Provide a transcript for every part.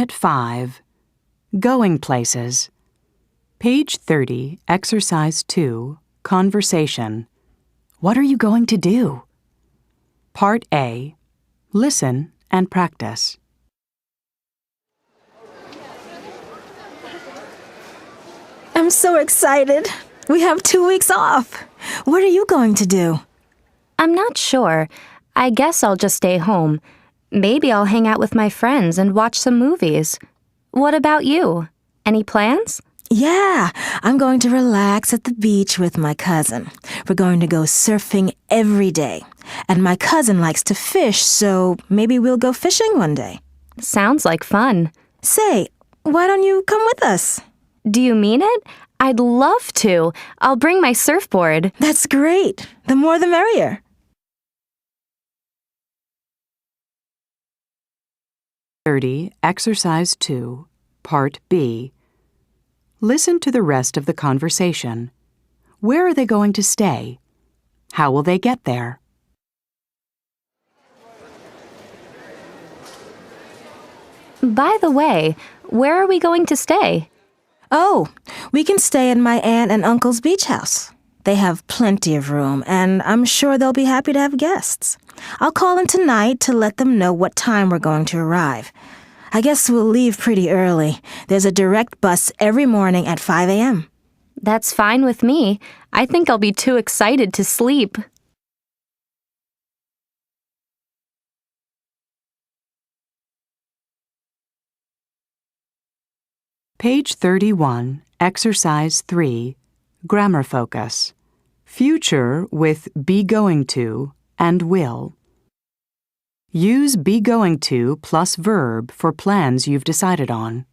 Unit 5, Going Places. Page 30, Exercise 2, Conversation. What are you going to do? Part A, Listen and practice. I'm so excited. We have 2 weeks off. What are you going to do? I'm not sure. I guess I'll just stay home. Maybe I'll hang out with my friends and watch some movies. What about you? Any plans? Yeah, I'm going to relax at the beach with my cousin. We're going to go surfing every day. And my cousin likes to fish, so maybe we'll go fishing one day. Sounds like fun. Say, why don't you come with us? Do you mean it? I'd love to. I'll bring my surfboard. That's great. The more the merrier. Exercise 2, Part B. Listen to the rest of the conversation. Where are they going to stay? How will they get there? By the way, where are we going to stay? Oh, we can stay at my aunt and uncle's beach house. They have plenty of room, and I'm sure they'll be happy to have guests. I'll call them tonight to let them know what time we're going to arrive. I guess we'll leave pretty early. There's a direct bus every morning at 5 a.m. That's fine with me. I think I'll be too excited to sleep. Page 31, Exercise 3, Grammar Focus. Future with be going to and will. Use be going to plus verb for plans you've decided on.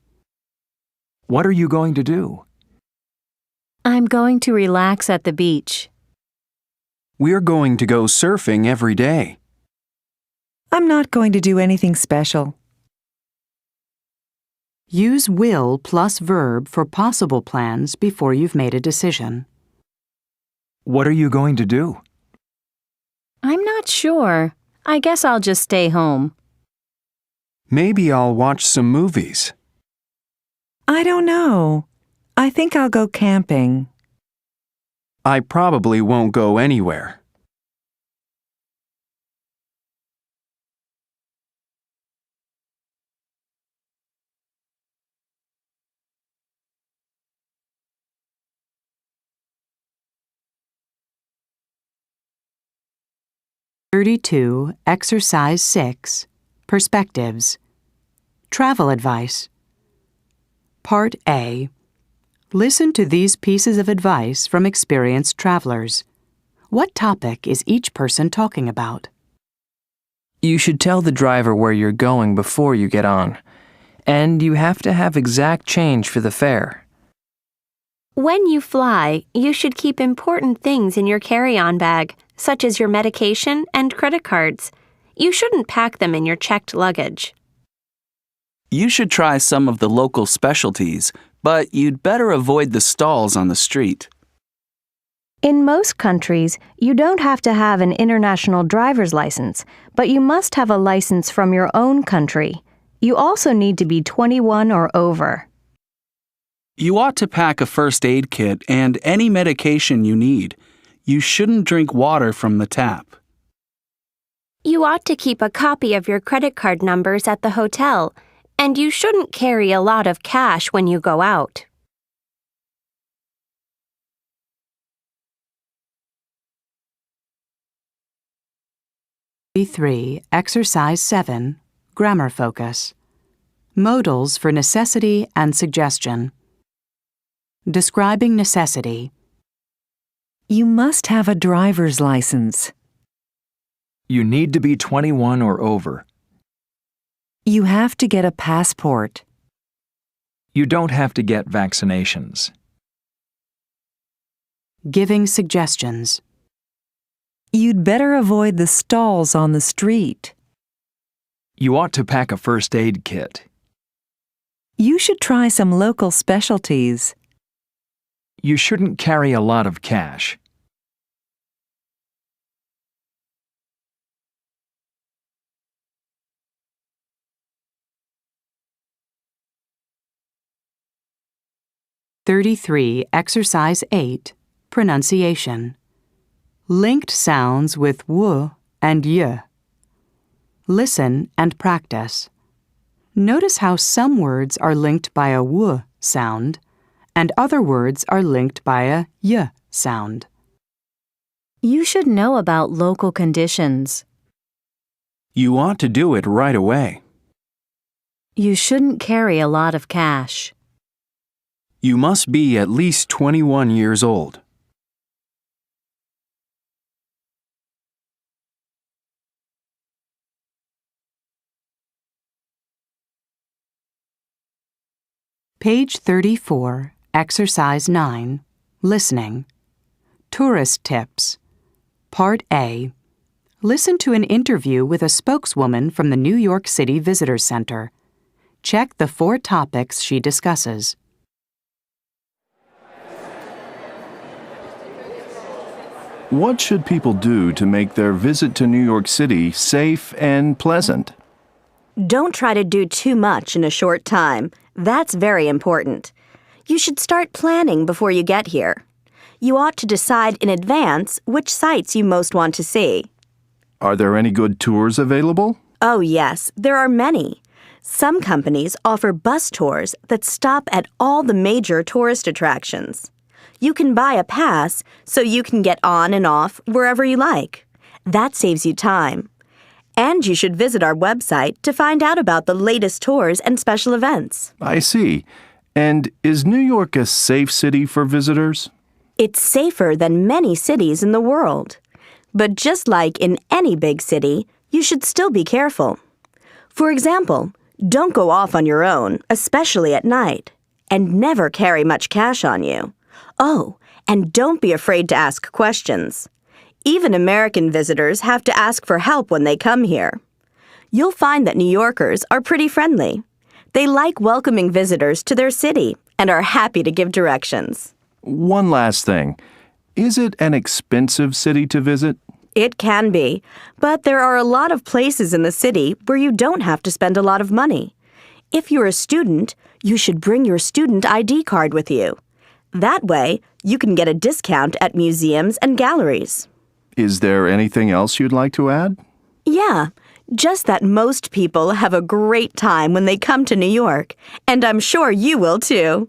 What are you going to do? I'm going to relax at the beach. We're going to go surfing every day. I'm not going to do anything special. Use will plus verb for possible plans before you've made a decision. What are you going to do? I'm not sure. I guess I'll just stay home. Maybe I'll watch some movies. I don't know. I think I'll go camping. I probably won't go anywhere. Exercise 6, Perspectives. Travel advice. Part A. Listen to these pieces of advice from experienced travelers. What topic is each person talking about? You should tell the driver where you're going before you get on. And you have to have exact change for the fare. When you fly, you should keep important things in your carry-on bag, such as your medication and credit cards. You shouldn't pack them in your checked luggage. You should try some of the local specialties, but you'd better avoid the stalls on the street. In most countries, you don't have to have an international driver's license, but you must have a license from your own country. You also need to be 21 or over. You ought to pack a first aid kit and any medication you need. You shouldn't drink water from the tap. You ought to keep a copy of your credit card numbers at the hotel, and you shouldn't carry a lot of cash when you go out. Exercise 7, Grammar Focus. Modals for necessity and suggestion. Describing necessity. You must have a driver's license. You need to be 21 or over. You have to get a passport. You don't have to get vaccinations. Giving suggestions. You'd better avoid the stalls on the street. You ought to pack a first aid kit. You should try some local specialties. You shouldn't carry a lot of cash. 33, Exercise 8, Pronunciation. Linked sounds with w and y. Listen and practice. Notice how some words are linked by a w sound and other words are linked by a y sound. You should know about local conditions. You ought to do it right away. You shouldn't carry a lot of cash. You must be at least 21 years old. Page 34, Exercise 9, Listening. Tourist Tips. Part A. Listen to an interview with a spokeswoman from the New York City Visitor Center. Check the 4 topics she discusses. What should people do to make their visit to New York City safe and pleasant? Don't try to do too much in a short time. That's very important. You should start planning before you get here. You ought to decide in advance which sites you most want to see. Are there any good tours available? Oh, yes, there are many. Some companies offer bus tours that stop at all the major tourist attractions. You can buy a pass so you can get on and off wherever you like. That saves you time. And you should visit our website to find out about the latest tours and special events. I see. And is New York a safe city for visitors? It's safer than many cities in the world. But just like in any big city, you should still be careful. For example, don't go off on your own, especially at night. And never carry much cash on you. Oh, and don't be afraid to ask questions. Even American visitors have to ask for help when they come here. You'll find that New Yorkers are pretty friendly. They like welcoming visitors to their city and are happy to give directions. One last thing. Is it an expensive city to visit? It can be, but there are a lot of places in the city where you don't have to spend a lot of money. If you're a student, you should bring your student ID card with you. That way, you can get a discount at museums and galleries. Is there anything else you'd like to add? Yeah, just that most people have a great time when they come to New York, and I'm sure you will too.